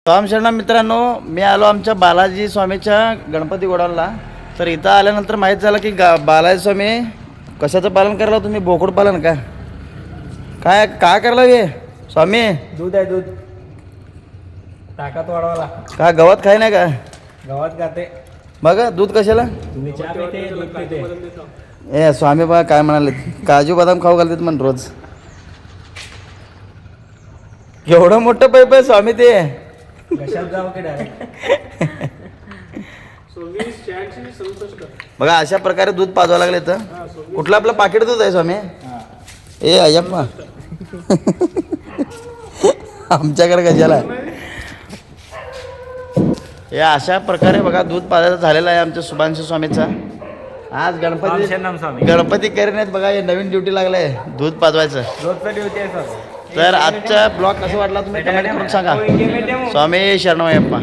राम शरण मित्रांनो, मी आलो आमच्या बालाजी स्वामीच्या गणपती गोडाऊनला. तर इथं आल्यानंतर माहीत झालं की बालाजी स्वामी कशाचं पालन करायला तुम्ही? बोकड पालन का? काय काय करायला हे स्वामी? दूध आहे, दूध ताकद वाढवायला. काय गवत खाय नाही का? गव्हात गाते. बघा दूध कशाला? तुम्ही चहा पिते, दूध पिते. ए स्वामी बघा काय म्हणाले, काजू बदाम खाऊ घालतात म्हण रोज. एवढं मोठं पैप आहे स्वामी ते. कशात जाऊ की डायरेक्ट. बघा अशा प्रकारे दूध पाजवा लागले. तर कुठलं आपलं पाकिट दूध आहे स्वामी? ए अय्यप्पा आमच्याकडे कशाला? हे अशा प्रकारे बघा दूध पाजायचं झालेलं आहे आमच्या शुभांशु स्वामीचा. आज गणपती करण्यात बघा हे नवीन ड्युटी लागलाय दूध पाजवायचं. रोजचं ड्युटी आहे सर. तर आजचा ब्लॉग कसा वाटला तुम्ही कमेंट करून सांगा. स्वामी शरणमयप्पा.